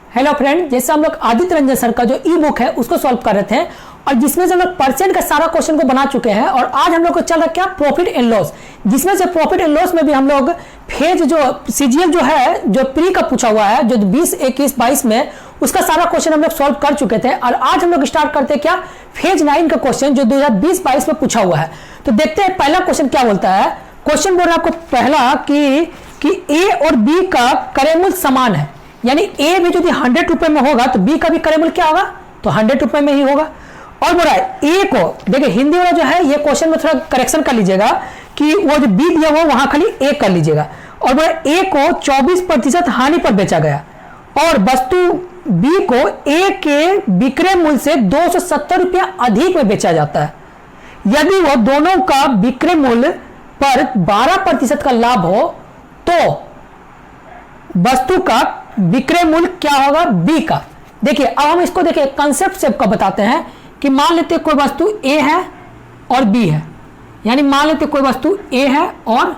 Hello friend, जैसे हम लोग आदित्य रंजन सर का जो ई बुक है उसको सॉल्व कर रहे थे और जिसमें से हम लोग परसेंट का सारा क्वेश्चन को बना चुके हैं और आज हम लोग को चल रहा है क्या प्रॉफिट एंड लॉस, जिसमें से प्रॉफिट एंड लॉस में भी हम लोग फेज जो सीजीएल जो है जो प्री का पूछा हुआ है जो 20, 21, 22 में उसका सारा क्वेश्चन हम लोग सॉल्व कर चुके थे और आज हम लोग स्टार्ट करते हैं क्या फेज 9 का क्वेश्चन जो 2020-22 में पूछा हुआ है। तो देखते हैं पहला क्वेश्चन क्या बोलता है। क्वेश्चन बोल रहा है आपको पहला कि ए और बी का क्रय मूल्य समान है, यानी ए भी यदि 100 रुपए में होगा तो बी का भी क्रय मूल्य क्या होगा, तो 100 रुपए में ही होगा। और बोल रहा है ए को, देखिए हिंदी वाला जो है ये क्वेश्चन में थोड़ा करेक्शन कर लीजिएगा कि वो जो बी दिया हुआ वहां खाली ए कर लीजिएगा। और बोल रहा है ए को 24% हानि पर बेचा गया और वस्तु बी को ए के विक्रय मूल्य से 270 रुपया अधिक में बेचा जाता है। यदि वो दोनों का विक्रय मूल्य पर 12% का लाभ हो तो वस्तु का विक्रय मूल्य क्या होगा बी का। देखिए अब हम इसको देखिए कंसेप्ट से आपको बताते हैं कि मान लेते कोई वस्तु ए है और बी है, यानी मान लेते कोई वस्तु ए है और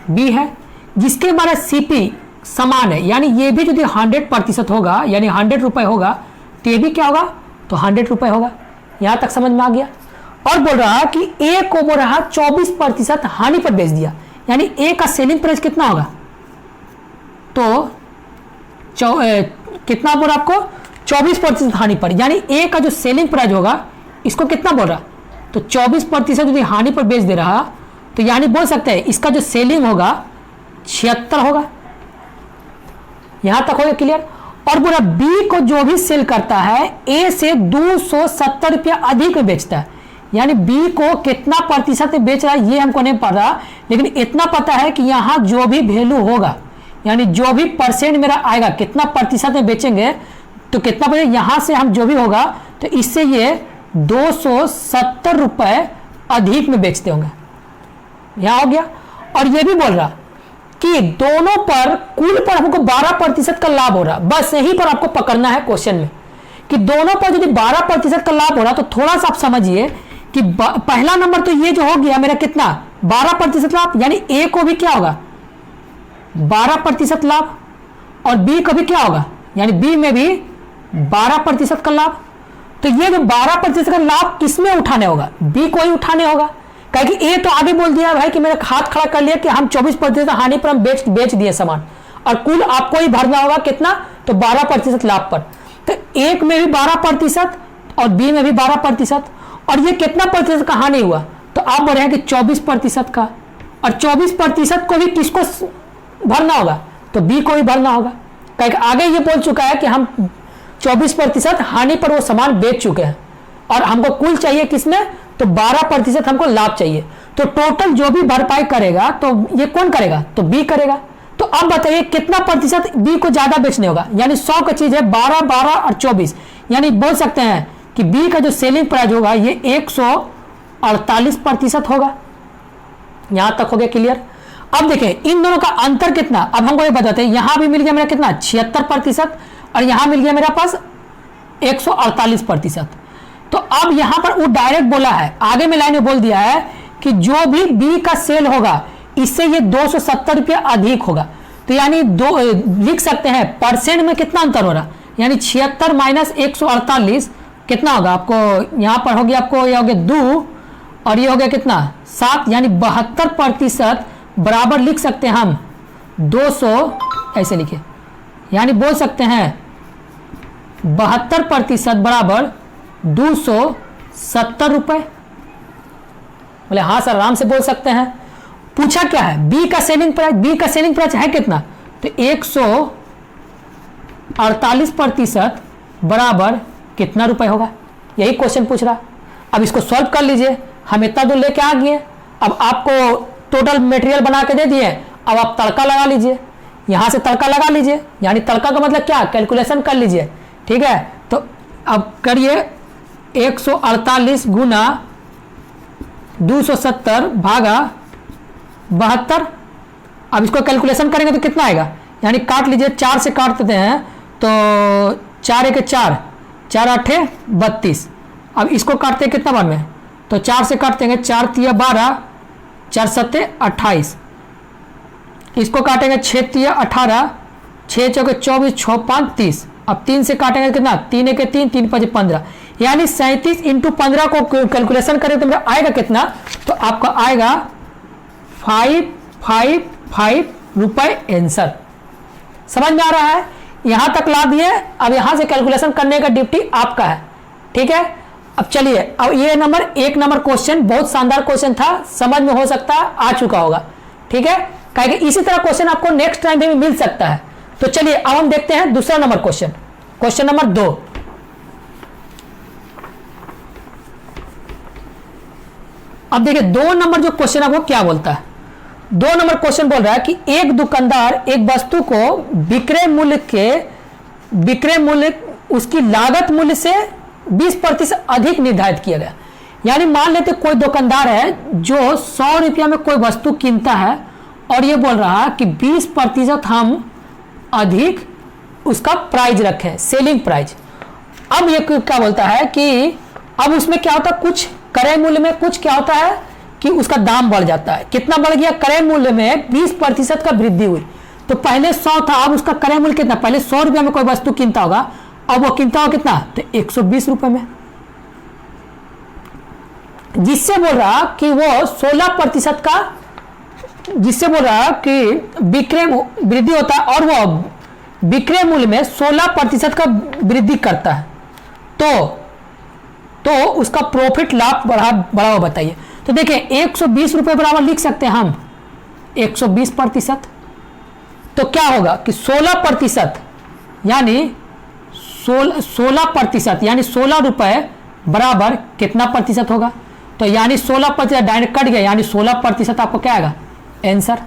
बी है जिसके हमारा सीपी समान है, यानी ये भी यदि 100% होगा यानी 100 रुपए होगा तो ये भी क्या होगा, तो 100 रुपए होगा। यहां तक समझ में आ गया। और बोल रहा है कि ए को बोल रहा 24% हानि पर बेच दिया, यानी ए का सेलिंग प्राइस कितना होगा, तो कितना बोल रहा आपको 24% हानि पर, यानी ए का जो सेलिंग प्राइस होगा इसको कितना बोल रहा, तो 24% यदि हानि पर बेच दे रहा तो यानी बोल सकते हैं इसका जो सेलिंग होगा 76 होगा। यहां तक हो गया क्लियर। और बोला बी को जो भी सेल करता है ए से 270 रुपया अधिक में बेचता है, यानी बी को कितना प्रतिशत में बेच रहा है ये हमको नहीं पता, लेकिन इतना पता है कि यहां जो भी वैल्यू होगा यानी जो भी परसेंट मेरा आएगा कितना प्रतिशत में बेचेंगे तो कितना बचे, यहां से हम जो भी होगा तो इससे ये 270 रुपए अधिक में बेचते होंगे। यहां हो गया। और ये भी बोल रहा कि दोनों पर कुल पर हमको 12% का लाभ हो रहा, बस यहीं पर आपको पकड़ना है क्वेश्चन में कि दोनों पर यदि 12% का लाभ हो रहा तो थोड़ा सा आप समझिए कि पहला नंबर तो ये जो हो गया मेरा कितना 12% लाभ, यानी ए को भी क्या होगा 12% लाभ और बी को भी क्या होगा, यानी बी में भी 12% का लाभ। तो ये जो 12% का लाभ किसमें उठाने होगा, बी को ही उठाने होगा, क्योंकि ए तो आगे बोल दिया भाई कि मेरा हाथ खड़ा कर लिया कि हम 24% हानि पर हम बेच दिए सामान और कुल आपको ही भरना होगा कितना, तो 12% लाभ पर। तो एक में भी 12% और बी में भी 12% और ये कितना प्रतिशत का हानि हुआ, तो आप बोल रहे हैं कि 24% का, और 24% को भी किसको भरना होगा, तो बी को ही भरना होगा, क्योंकि आगे ये बोल चुका है कि हम 24% हानि पर वो सामान बेच चुके हैं और हमको कुल चाहिए किसमें, तो 12% हमको लाभ चाहिए। तो टोटल जो भी भरपाई करेगा तो ये कौन करेगा, तो बी करेगा। तो अब बताइए कितना प्रतिशत बी को ज्यादा बेचने होगा, यानी 100 का चीज है 12, 12 और 24, यानी बोल सकते हैं कि बी का जो सेलिंग प्राइस होगा ये 148% होगा। यहां तक हो गया क्लियर। अब देखें इन दोनों का अंतर कितना, अब हमको ये बताते हैं यहां भी मिल गया मेरा कितना 76% और यहां मिल गया मेरा पास 148%। तो अब यहां पर वो डायरेक्ट बोला है, आगे में लाइन में बोल दिया है कि जो भी बी का सेल होगा इससे ये 270 रुपया अधिक होगा। तो यानी दो लिख सकते हैं परसेंट में कितना अंतर हो रहा, यानी 76 माइनस 148 कितना होगा आपको, यहां पर हो गया आपको ये हो गया 2 और ये हो गया कितना 7, यानी 72% बराबर लिख सकते हैं हम 200, ऐसे लिखे, यानी बोल सकते हैं 72% बराबर 270 रुपए। बोले हाँ सर आराम से बोल सकते हैं। पूछा क्या है, बी का सेलिंग प्राइस, बी का सेलिंग प्राइस है कितना, तो 148% बराबर कितना रुपए होगा, यही क्वेश्चन पूछ रहा। अब इसको सॉल्व कर लीजिए, हम इतना दूर लेके आ गए, अब आपको टोटल मटेरियल बना के दे दिए, अब आप तड़का लगा लीजिए, यहां से तड़का लगा लीजिए, यानी तड़का का मतलब क्या, कैलकुलेशन कर लीजिए, ठीक है। तो अब करिए 148 गुना 270 भागा 72, अब इसको कैलकुलेशन करेंगे तो कितना आएगा, यानी काट लीजिए, 4 से काट देते हैं तो 4 1 4, 4 8 32, अब इसको काटते हैं कितना बार में, तो 4 से काटते हैं 4 3 12, 4 7 28, इसको काटेंगे 6 3 18, 6 चौके 24, 6 5 30, अब 3 से काटेंगे कितना, 3 एक 3, 3 5 15, यानी 37 इंटू 15 को कैलकुलेशन करें तो मेरा आएगा कितना, तो आपका आएगा 555 रुपए आंसर। समझ में आ रहा है, यहां तक ला दिए। अब यहां से कैलकुलेशन करने का ड्यूटी आपका है, ठीक है। अब चलिए, अब ये एक नंबर क्वेश्चन बहुत शानदार क्वेश्चन था, समझ में हो सकता है आ चुका होगा, ठीक है, क्योंकि इसी तरह क्वेश्चन आपको नेक्स्ट टाइम भी मिल सकता है। तो चलिए अब हम देखते हैं दूसरा नंबर क्वेश्चन, क्वेश्चन नंबर 2। अब देखिए 2 नंबर जो क्वेश्चन है वो क्या बोलता है। 2 नंबर क्वेश्चन बोल रहा है कि एक दुकानदार एक वस्तु को विक्रय मूल्य उसकी लागत मूल्य से 20% अधिक निर्धारित किया गया। यानी मान लेते कोई दुकानदार है जो 100 रुपया में कोई वस्तु कीनता है और ये बोल रहा है कि 20% हम अधिक उसका प्राइस रखें, सेलिंग प्राइस। अब ये क्या बोलता है कि अब उसमें क्या होता है, कुछ क्रय मूल्य में कुछ क्या होता है कि उसका दाम बढ़ जाता है। कितना बढ़ गया, क्रय मूल्य में 20% का वृद्धि हुई। तो पहले 100 था, अब उसका क्रय मूल्य कितना, पहले 100 रुपया में कोई वस्तु कीनता होगा, अब वो कीनता होगा कितना, तो 120 रुपए में। जिससे बोल रहा कि वो 16% का, जिससे बोल रहा कि विक्रय वृद्धि होता है और वो विक्रय मूल्य में 16% का वृद्धि करता है, तो उसका प्रॉफिट लाभ बढ़ा हुआ बताइए। तो देखिए 120 रुपए बराबर लिख सकते हैं हम 120%। तो क्या होगा कि 16% यानी 16% यानी 16 रुपए बराबर कितना प्रतिशत होगा, तो यानी 16% डायरेक्ट कट गया, यानी 16% आपको क्या आएगा आंसर।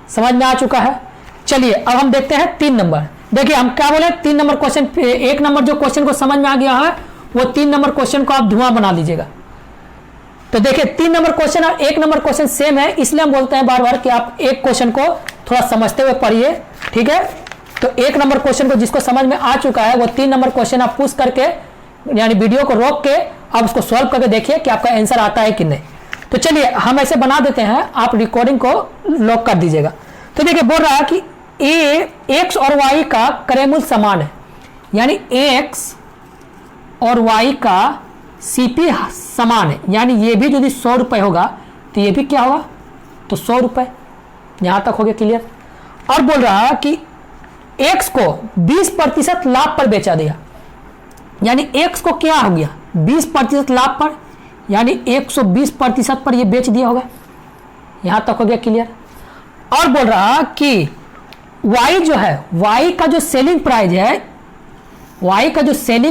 समझ में आ चुका है। चलिए अब हम देखते हैं 3 नंबर। देखिए हम क्या बोले, 3 नंबर क्वेश्चन, 1 नंबर जो क्वेश्चन को समझ में आ गया है वो 3 नंबर क्वेश्चन को आप धुआं बना लीजिएगा। तो देखिए 3 नंबर क्वेश्चन और 1 नंबर क्वेश्चन सेम है, इसलिए हम बोलते हैं बार बार कि आप एक क्वेश्चन को थोड़ा समझते हुए पढ़िए, ठीक है। तो 1 नंबर क्वेश्चन को जिसको समझ में आ चुका है वो 3 नंबर क्वेश्चन आप पुश करके, यानी वीडियो को रोक के आप उसको सॉल्व करके देखिए कि आपका आंसर आता है कि नहीं। तो चलिए हम ऐसे बना देते हैं, आप रिकॉर्डिंग को लॉक कर दीजिएगा। तो देखिए बोल रहा है कि एक्स और वाई का क्रय मूल्य समान है, यानी एक्स और वाई का सीपी समान है, यानी ये भी यदि 100 रुपए होगा तो ये भी क्या होगा, तो 100 रुपए। यहां तक हो गया क्लियर। और बोल रहा है कि एक्स को 20% लाभ पर बेचा दिया, यानी एक्स को क्या हो गया 20% लाभ पर, यानी 120% पर ये बेच दिया होगा। यहां तक हो गया क्लियर। और बोल रहा कि वाई जो है, वाई का जो सेलिंग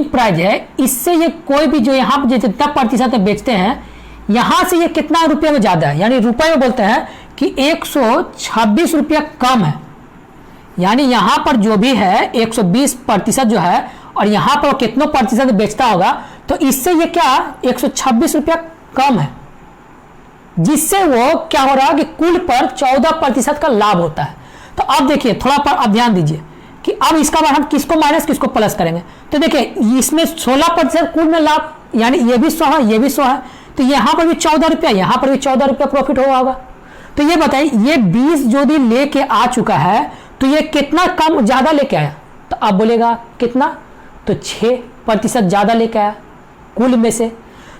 प्राइस है, इससे ये कोई भी जो यहाँ पे जितना प्रतिशत में बेचते हैं, यहां से ये कितना रुपये में ज्यादा है, यानी रुपए में बोलते हैं कि 126 रुपया कम है। यानी यहां पर जो भी है 120% जो है, और यहां पर कितनों प्रतिशत बेचता होगा, तो इससे ये क्या 126 रुपया कम है, जिससे वो क्या हो रहा है कि कुल पर 14% का लाभ होता है। तो अब देखिए थोड़ा पर अब ध्यान दीजिए कि अब इसका बाद हम किसको माइनस किसको प्लस करेंगे। तो देखिए इसमें 16% कुल में लाभ, यानी ये भी 100 है, ये भी 100 है, तो यहां पर भी 14 रुपया, यहां पर भी 14 रुपया प्रॉफिट हुआ होगा। तो ये बताइए ये 20 जो भी लेके आ चुका है, तो ये कितना कम ज्यादा लेके आया, तो आप बोलेगा कितना, तो 6% ज्यादा लेके आया कुल में से।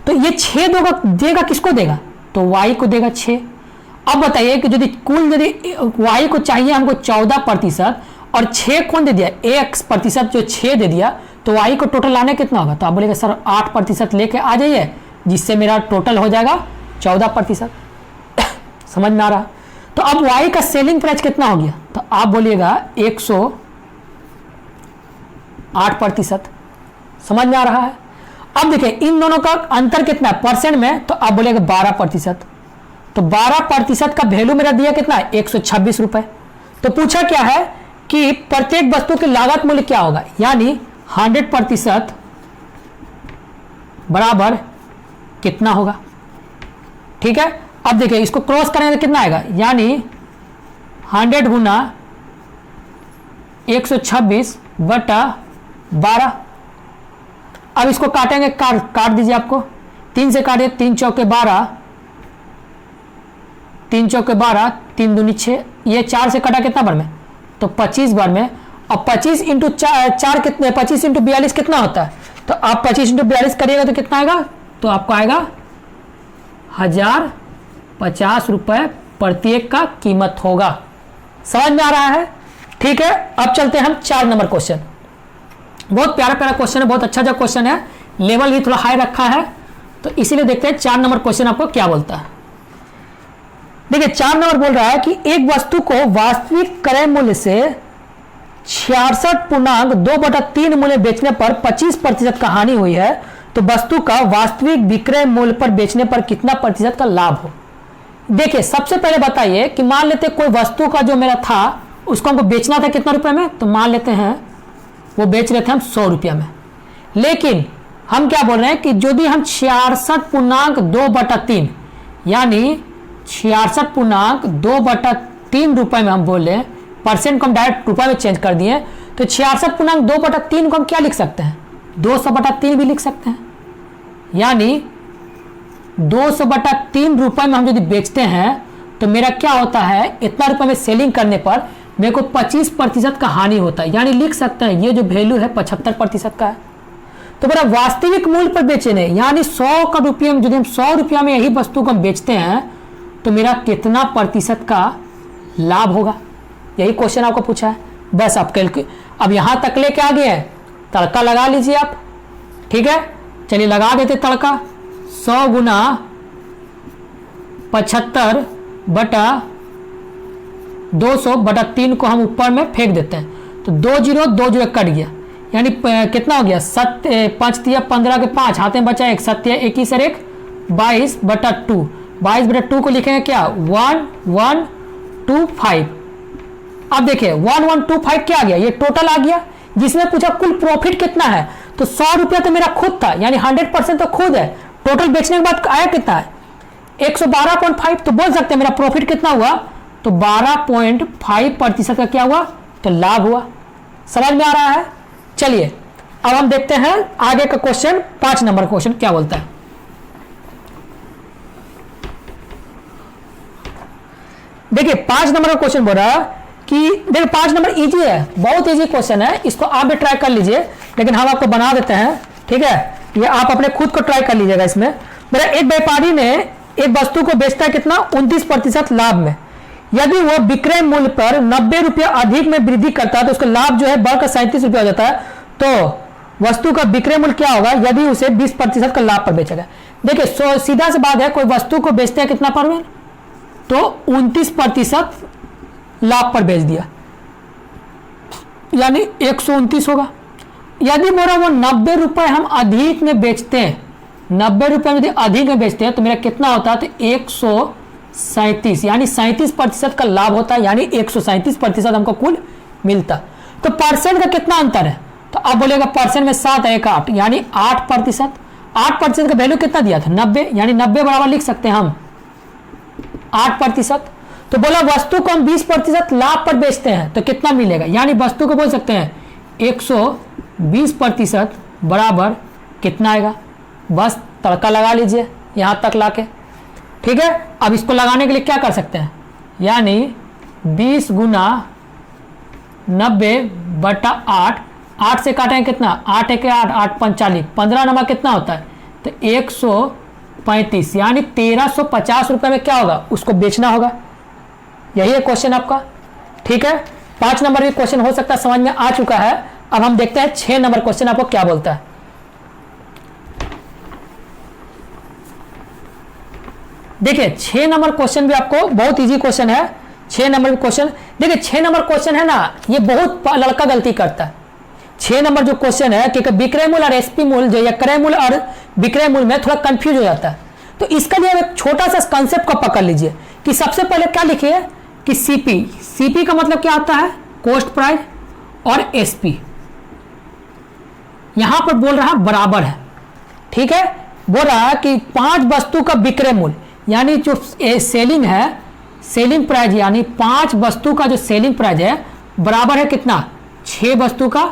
तो ये 6 देगा किसको देगा, तो वाई को देगा 6। अब बताइए कि यदि कुल यदि वाई को चाहिए हमको 14% और 6 कौन दे दिया, x% जो 6 दे दिया, तो वाई को टोटल लाने कितना होगा, तो आप बोलेगा सर 8% लेके आ जाइए, जिससे मेरा टोटल हो जाएगा 14%। समझ में आ रहा। तो अब वाई का सेलिंग प्राइस कितना हो गया, तो आप बोलिएगा 108%। समझ में आ रहा है। अब देखिए इन दोनों का अंतर कितना है परसेंट में, तो आप बोलेगा 12%। तो 12% का वैल्यू मेरा दिया कितना है 126 रुपए। तो पूछा क्या है कि प्रत्येक वस्तु की लागत मूल्य क्या होगा, यानी 100% बराबर कितना होगा। ठीक है, अब देखिए इसको क्रॉस करेंगे तो कितना आएगा, यानी 100 गुना 126/12। अब इसको काटेंगे, काट दीजिए, आपको 3 से काटिए, 3 चौके 12, 3 चौके 12, 3 दूनी 6, ये 4 से कटा कितना बार में, तो 25 बार में। अब 25 इंटू 4 कितने, 25 इंटू 42 कितना होता है, तो आप 25 इंटू 42 करिएगा तो कितना आएगा, तो आपको आएगा 1050 रुपए प्रत्येक का कीमत होगा। समझ में आ रहा है? ठीक है, अब चलते हैं हम 4 नंबर क्वेश्चन। बहुत प्यारा प्यारा क्वेश्चन है, बहुत अच्छा जो क्वेश्चन है, लेवल भी थोड़ा हाई रखा है, तो इसीलिए देखते हैं 4 नंबर क्वेश्चन आपको क्या बोलता है। देखिए 4 नंबर बोल रहा है कि एक वस्तु को वास्तविक क्रय मूल्य से 66.2/3 मूल्य बेचने पर 25% का हानि हुई है, तो वस्तु का वास्तविक विक्रय मूल्य पर बेचने पर कितना प्रतिशत का लाभ हो। देखिए सबसे पहले बताइए कि मान लेते कोई वस्तु का जो मेरा था उसको हमको बेचना था कितना रुपए में, तो मान लेते हैं वो बेच रहे थे हम 100 रुपया में, लेकिन हम क्या बोल रहे हैं कि यदि हम 66.2/3 यानी 66.2/3 रुपए में हम बोले, परसेंट को हम डायरेक्ट रुपए में चेंज कर दिए, तो 66.2/3 को हम क्या लिख सकते हैं, 200/3 भी लिख सकते हैं। यानी 200/3 रुपए में हम यदि बेचते हैं तो मेरा क्या होता है, इतना रुपए में सेलिंग करने पर मेरे को 25% का हानि होता है। यानी लिख सकते हैं ये जो वैल्यू है 75% का है। तो मेरा वास्तविक मूल्य पर बेचे नहीं, यानी 100 का रुपये में, यदि हम 100 रुपया में यही वस्तु को हम बेचते हैं तो मेरा कितना प्रतिशत का लाभ होगा, यही क्वेश्चन आपको पूछा है। बस आप अब यहां तक लेके आ गए हैं, तड़का लगा लीजिए आप। ठीक है, चलिए लगा देते तड़का। 100 गुना 75/200/3 को हम ऊपर में फेंक देते हैं, तो 2 0 कट गया, यानी कितना हो गया, 5 × 15 के 5 हाथ में बचा 1, 7 1 सर 1, 22/2। 22/2 को लिखेंगे क्या, 1125। अब देखिए 1125 क्या आ गया, ये टोटल आ गया, जिसमें पूछा कुल प्रॉफिट कितना है, तो 100 रुपया तो मेरा खुद था, यानी 100% तो खुद है। टोटल बेचने के बाद आया कितना है, 112.5। तो बोल सकते हैं मेरा प्रॉफिट कितना हुआ, तो 12.5% का क्या हुआ, तो लाभ हुआ। समझ में आ रहा है? चलिए अब हम देखते हैं आगे का क्वेश्चन, 5 नंबर क्वेश्चन क्या बोलता है। देखिए 5 नंबर का क्वेश्चन बोल रहा है कि देखिए 5 नंबर इजी है, बहुत इजी क्वेश्चन है, इसको आप भी ट्राई कर लीजिए, लेकिन हम आपको बना देते हैं। ठीक है, ये आप अपने खुद को ट्राई कर लीजिएगा। इसमें मेरा एक व्यापारी ने एक वस्तु को बेचता है कितना, 29% लाभ में। यदि वो विक्रय मूल्य पर 90 रुपया अधिक में वृद्धि करता है तो उसका लाभ जो है बढ़कर 37 रुपया हो जाता है। तो वस्तु का विक्रय मूल्य क्या होगा यदि उसे 20% का लाभ पर बेचेगा। देखिए सीधा सी बात है, कोई वस्तु को बेचते हैं कितना पर, तो 29% लाभ पर बेच दिया, यानी 129 होगा। यदि मेरा वो 90 रुपए हम अधिक में बेचते हैं, 90 रुपए में यदि अधिक में बेचते हैं तो मेरा कितना होता है, तो 137, यानी 37% का लाभ होता है, यानी 137% हमको कुल मिलता। तो परसेंट का कितना अंतर है, तो आप बोलेगा परसेंट में 7 1 8, यानी 8%। 8% का वैल्यू कितना दिया था, 90, यानी 90 बराबर लिख सकते हैं हम 8%। तो बोला वस्तु को हम 20% लाभ पर बेचते हैं तो कितना मिलेगा, यानी वस्तु को बोल सकते हैं 120% बराबर कितना आएगा। बस तड़का लगा लीजिए यहां तक लाके। ठीक है, अब इसको लगाने के लिए क्या कर सकते हैं, यानी 20 गुना 90/8, 8 से काटेंगे कितना, 8 1 8, 8 5 40, 15 नंबर कितना होता है, तो 135, यानी 1350 रुपए में क्या होगा, उसको बेचना होगा। यही है क्वेश्चन आपका। ठीक है, 5 नंबर भी क्वेश्चन हो सकता है समझ में आ चुका है। अब हम देखते हैं 6 नंबर क्वेश्चन आपको क्या बोलता है। देखिए 6 नंबर क्वेश्चन भी आपको बहुत इजी क्वेश्चन है। 6 नंबर क्वेश्चन, देखिए 6 नंबर क्वेश्चन है ना, ये बहुत लड़का गलती करता है। 6 नंबर जो क्वेश्चन है कि विक्रय मूल्य और एसपी मूल्य जो, या क्रय मूल्य और विक्रय मूल्य में थोड़ा कंफ्यूज हो जाता है। तो इसका लिए एक छोटा सा कंसेप्ट को पकड़ लीजिए कि सबसे पहले क्या लिखिए कि सीपी का मतलब क्या आता है, कॉस्ट प्राइस, और एसपी यहां पर बोल रहा बराबर है। ठीक है, बोल रहा है कि 5 वस्तु का विक्रय मूल्य, यानी जो सेलिंग है, सेलिंग प्राइस, यानी 5 वस्तु का जो सेलिंग प्राइस है बराबर है कितना, 6 वस्तु का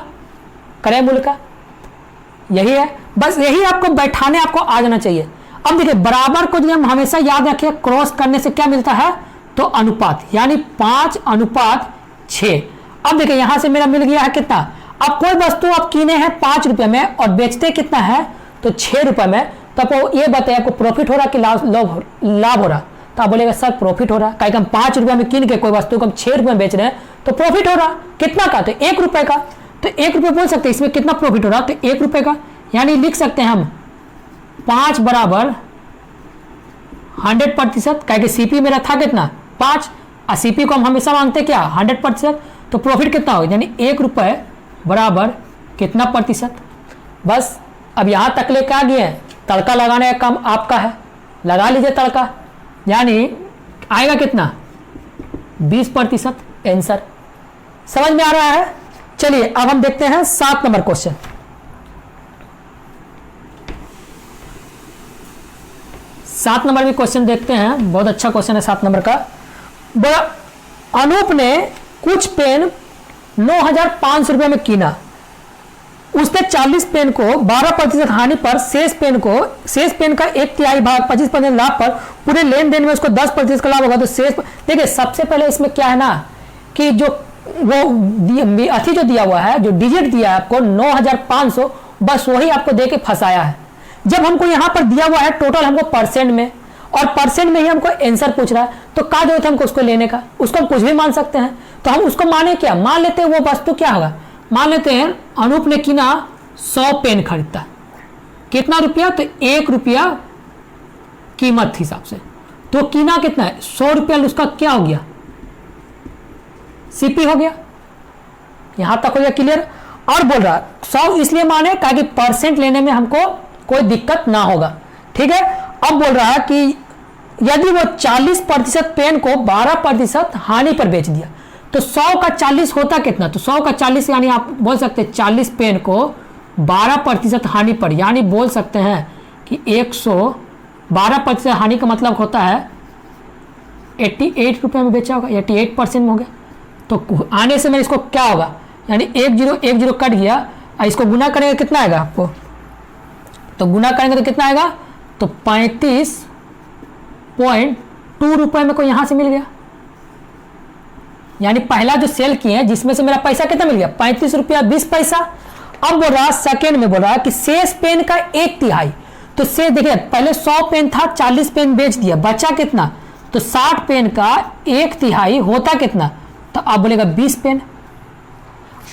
क्रय मूल्य का। यही है, बस यही आपको बैठाने आपको आ जाना चाहिए। अब देखिए बराबर को हम हमेशा याद रखें, क्रॉस करने से क्या मिलता है, तो अनुपात, यानी 5/6। अब देखिए यहां से मेरा मिल गया है कितना, अब कोई वस्तु आप कीने हैं 5 रुपए में और बेचते कितना है तो 6 रुपए में, तो आपको ये बताइए आपको प्रॉफिट हो रहा कि लाभ हो रहा, तो आप बोलेगा सर प्रॉफिट हो रहा, कहीं हम 5 रुपए में कीन के कोई वस्तु को हम 6 रुपए में बेच रहे हैं तो प्रॉफिट हो रहा, कितना का, तो 1 रुपए का, तो 1 रुपए बोल सकते हैं इसमें कितना प्रॉफिट हो रहा, तो 1 रुपए का, यानी लिख सकते हैं हम 5 बराबर 100%, कहेंगे सीपी मेरा था कितना 5 और सीपी को हम हमेशा मांगते क्या 100%, तो प्रॉफिट कितना होगा, यानी 1 रुपए बराबर कितना प्रतिशत। बस अब यहां तक लेकर आ गए हैं, तड़का लगाने का काम आपका है, लगा लीजिए तड़का, यानी आएगा कितना 20% आंसर। समझ में आ रहा है। चलिए अब हम देखते हैं 7 नंबर क्वेश्चन। सात नंबर भी क्वेश्चन देखते हैं, बहुत अच्छा क्वेश्चन है 7 नंबर का। अनूप ने कुछ पेन 9,500 रुपए में कीना, उसने 40 पेन को 12% हानि पर शेष पेन का 1/3 भाग 25% लाभ पर पूरे लेन देन में उसको 10% का लाभ होगा, तो शेष देखिए सबसे पहले इसमें क्या है ना कि जो वो अथी जो दिया हुआ है, जो डिजिट दिया है आपको 9,500, बस वही आपको दे के फंसाया है। जब हमको यहां पर दिया हुआ है टोटल हमको परसेंट में, और परसेंट में ही हमको आंसर पूछ रहा है, तो क्या जरूरत है हमको उसको लेने का, उसको हम कुछ भी मान सकते हैं। तो हम उसको माने क्या, मान लेते हैं वो वस्तु क्या होगा, मान लेते हैं अनूप ने कीना 100 पेन खरीदता, कितना रुपया, तो 1 रुपया कीमत हिसाब से, तो कीना कितना है 100 रुपया, उसका क्या हो गया सीपी हो गया। यहां तक हो गया क्लियर। और बोल रहा 100 इसलिए माने कि परसेंट लेने में हमको कोई दिक्कत ना होगा, ठीक है। अब बोल रहा है कि यदि वो 40% पेन को 12% हानि पर बेच दिया, तो 100 का 40 होता कितना, तो 100 का 40 यानी आप बोल सकते हैं 40 पेन को 12% हानि पर, यानी बोल सकते हैं कि 112% हानि का मतलब होता है 88 रुपये में बेचा होगा, 88% में हो गया। तो आने से मेरे इसको क्या होगा, यानी 1010 कट गया, और इसको गुना करेंगे कितना आएगा आपको, तो गुना करेंगे तो कितना आएगा, तो 35.2 रुपये में को यहां से मिल गया। यानी पहला जो सेल किए हैं जिसमें से मेरा पैसा कितना मिल गया 35 रुपया 20 पैसा। अब बोल रहा सेकेंड में बोल रहा कि शेष पेन का 1/3, तो से देखिए पहले 100 पेन था, 40 पेन बेच दिया, बचा कितना, तो 60 पेन का 1/3 होता कितना, तो आप बोलेगा 20 पेन।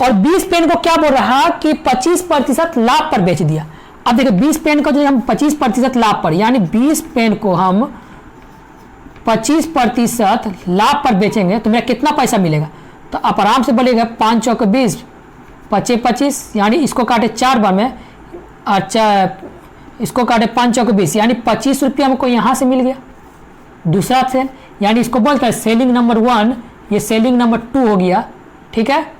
और 20 पेन को क्या बोल रहा कि 25% लाभ पर बेच दिया। अब देखिए 20 पेन को जो हम 25% लाभ पर, यानी 20 पेन को हम 25% लाभ पर बेचेंगे तो मेरा कितना पैसा मिलेगा, तो आप आराम से बोलेगा 5 चौके 20, 25 25, यानी इसको काटे 4 बार में, अच्छा इसको काटे 5 चौके 20, यानी 25 रुपया हमको यहाँ से मिल गया। दूसरा सेल, यानी इसको बोलते हैं सेलिंग नंबर 1, ये सेलिंग नंबर 2 हो गया, ठीक है।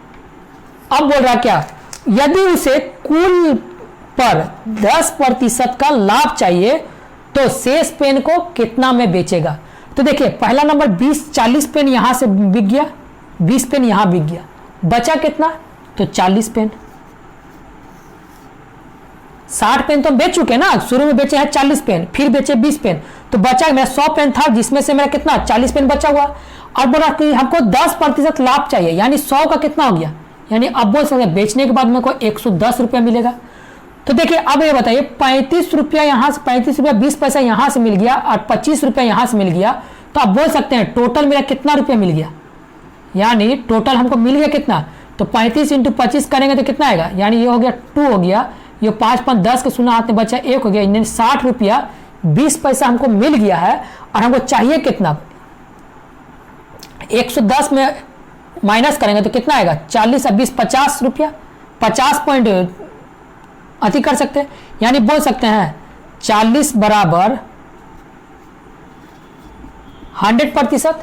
अब बोल रहा क्या, यदि उसे कुल पर 10% का लाभ चाहिए तो शेष पेन को कितना में बेचेगा। तो देखिए पहला नंबर 40 पेन यहां से बिक गया, 20 पेन यहां बिक गया, बचा कितना, तो 40 पेन। 60 पेन तो हम बेच चुके ना, शुरू में बेचे हैं 40 पेन, फिर बेचे 20 पेन, तो बचा मेरा 100 पेन था जिसमें से मेरा कितना 40 पेन बचा हुआ। और बोला कि हमको 10% लाभ चाहिए, यानी 100 का कितना हो गया, यानी अब बोल सकते हैं बेचने के बाद मेरे को 110 रुपया मिलेगा। तो देखिए अब ये बताइए 35 रुपया यहां से 35 रुपया 20 पैसा यहां से मिल गया और 25 रुपया यहां से मिल गया, तो आप बोल सकते हैं टोटल मेरा कितना रुपया मिल गया, यानी टोटल हमको मिल गया कितना, तो 35 × 25 करेंगे तो कितना आएगा, यानी ये हो गया 2 हो गया, ये 5 5 10 के सुना हाथ में बचा 1 हो गया, यानी 60 रुपया 20 पैसा हमको मिल गया है। और हमको चाहिए कितना, 110 में माइनस करेंगे तो कितना आएगा, 40 और 20 50 रुपया, 50 पॉइंट अति कर सकते हैं, यानी बोल सकते हैं 40 बराबर 100%।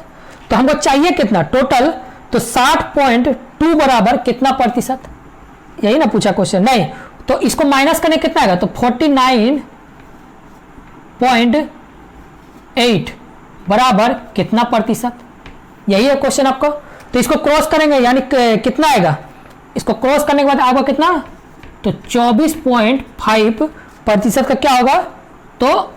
तो हमको चाहिए कितना टोटल, तो 60.2 बराबर कितना प्रतिशत, यही ना पूछा क्वेश्चन, नहीं तो इसको माइनस करने कितना आएगा, तो 49.8 बराबर कितना प्रतिशत, यही है क्वेश्चन आपको। तो इसको क्रॉस करेंगे यानी कितना आएगा, इसको क्रॉस करने के बाद आएगा कितना, तो 24.5% का क्या होगा, तो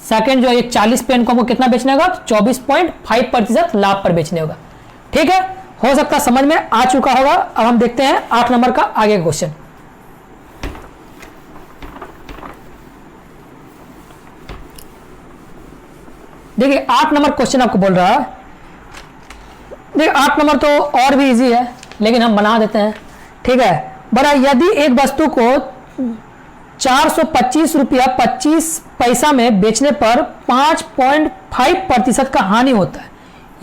सेकेंड जो ये 40 पेन को हमको कितना बेचने होगा, 24.5% लाभ पर बेचने होगा, ठीक है। हो सकता है समझ में आ चुका होगा। अब हम देखते हैं 8 नंबर का आगे क्वेश्चन। देखिए 8 नंबर क्वेश्चन आपको बोल रहा है, देखिए 8 नंबर तो और भी इजी है लेकिन हम बना देते हैं, ठीक है। बड़ा, यदि एक वस्तु को 425 रुपया 25 पैसा में बेचने पर 5.5% का हानि होता है,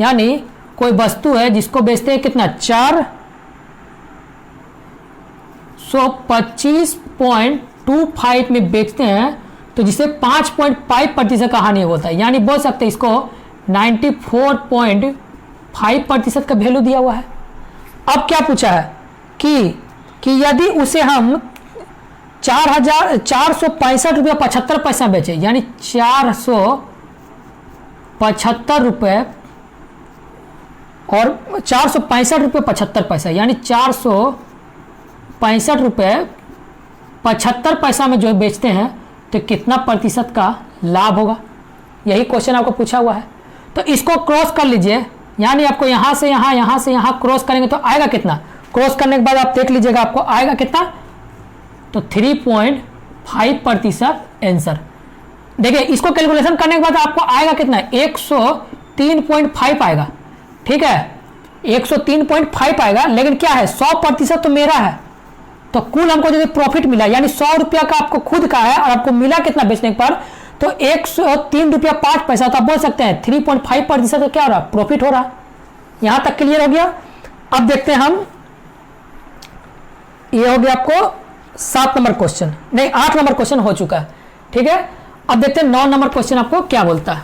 यानी कोई वस्तु है जिसको बेचते हैं कितना 425.25 में बेचते हैं, तो जिसे 5.5% का हानि होता है, यानी बोल सकते हैं इसको 94.5% का वैल्यू दिया हुआ है। अब क्या पूछा है कि यदि उसे हम 4,465 रुपया 75 पैसा बेचे, यानी 475 रुपये और 465 रुपये 75 पैसा, यानी 465 रुपये 75 पैसा में जो बेचते हैं तो कितना प्रतिशत का लाभ होगा, यही क्वेश्चन आपको पूछा हुआ है। तो इसको क्रॉस कर लीजिए, यानी आपको यहां से यहां, यहां से यहां क्रॉस करेंगे तो आएगा कितना, क्रॉस करने के बाद आप देख लीजिएगा आपको आएगा कितना, तो 3.5% आंसर। देखिए इसको कैलकुलेशन करने के बाद आपको आएगा कितना, 103.5 आएगा, ठीक है, 103.5 आएगा। लेकिन क्या है 100% तो मेरा है, तो कुल हमको यदि प्रॉफिट मिला, यानी 100 रुपया का आपको खुद का है और आपको मिला कितना बेचने पर, तो 103 रुपया 5 पैसा, तो आप बोल सकते हैं 3.5% क्या हो रहा, प्रॉफिट हो रहा। यहां तक क्लियर हो गया। अब देखते हैं हम, ये हो गया आपको 7 नंबर क्वेश्चन, नहीं 8 नंबर क्वेश्चन हो चुका है, ठीक है। अब देखते हैं 9 नंबर क्वेश्चन आपको क्या बोलता है।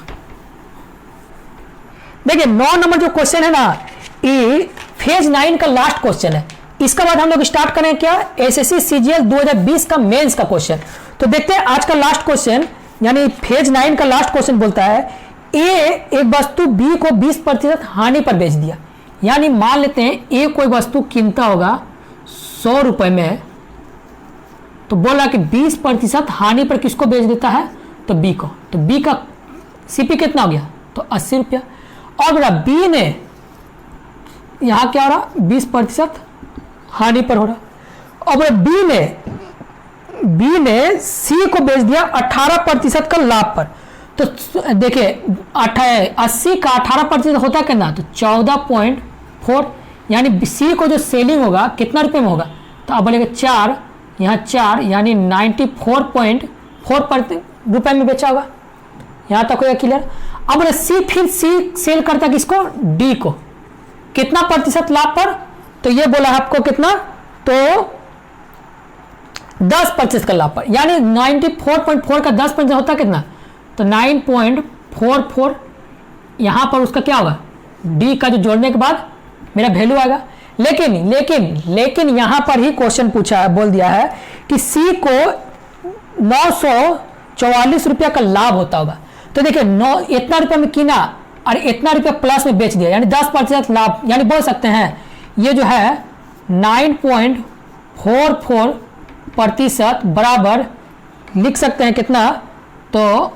देखिए 9 नंबर जो क्वेश्चन है ना, ये फेज 9 का लास्ट क्वेश्चन है। इसके बाद हम लोग स्टार्ट करें क्या, एसएससी सीजीएल 2020 का मेंस का क्वेश्चन। तो देखते हैं आज का लास्ट क्वेश्चन, यानी फेज 9 का लास्ट क्वेश्चन बोलता है, ए एक वस्तु बी को 20% हानि पर बेच दिया, यानी मान लेते हैं ए कोई वस्तु कीमता होगा 100 रुपए में, तो बोला कि 20% हानि पर किसको बेच देता है, तो बी को। तो बी का सीपी कितना हो गया, तो 80 रुपया। और बोला बी ने, यहां क्या हो रहा 20% हानि पर हो रहा, और बोला बी ने सी को बेच दिया 18% का लाभ पर। तो देखिए 80 का 18% होता कितना, तो 14.4, यानी सी को जो सेलिंग होगा कितना रुपए में होगा, तो अब बोलेगा 4, यहाँ 4, यानी 94.4 रुपए में बेचा होगा। यहाँ तक होगा क्लियर। अब सी फिर सी सेल करता है किसको, डी को, कितना प्रतिशत लाभ पर, तो ये बोला आपको कितना, तो 10% का लाभ पर, यानी 94.4 का 10% होता कितना, तो 9.44। यहां पर उसका क्या होगा, डी का जो जोड़ने के बाद मेरा वैल्यू आएगा। लेकिन यहां पर ही क्वेश्चन पूछा है, बोल दिया है कि सी को 944 रुपया का लाभ होता होगा। तो देखिए इतना रुपया में कीना और इतना रुपया प्लस में बेच दिया, यानी 10% लाभ, यानी बोल सकते हैं ये जो है 9.44% बराबर लिख सकते हैं कितना, तो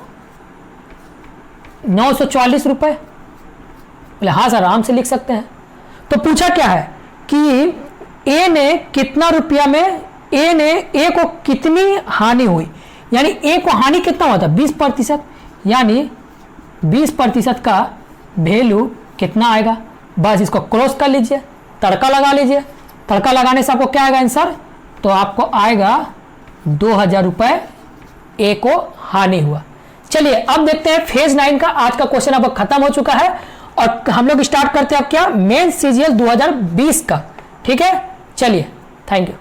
944 रुपए। बोले हाँ सर आराम से लिख सकते हैं। तो पूछा क्या है कि ए ने कितना रुपया में, ए को कितनी हानि हुई, यानी ए को हानि कितना होता है 20%, यानी 20% का वैल्यू कितना आएगा, बस इसको क्रॉस कर लीजिए, तड़का लगा लीजिए। तड़का लगाने से आपको क्या आएगा आंसर, तो आपको आएगा 2000 रुपए ए को हानि हुआ। चलिए अब देखते हैं फेज 9 का आज का क्वेश्चन अब खत्म हो चुका है और हम लोग स्टार्ट करते हैं अब क्या, मेंस सीजीएल 2020 का, ठीक है। चलिए थैंक यू।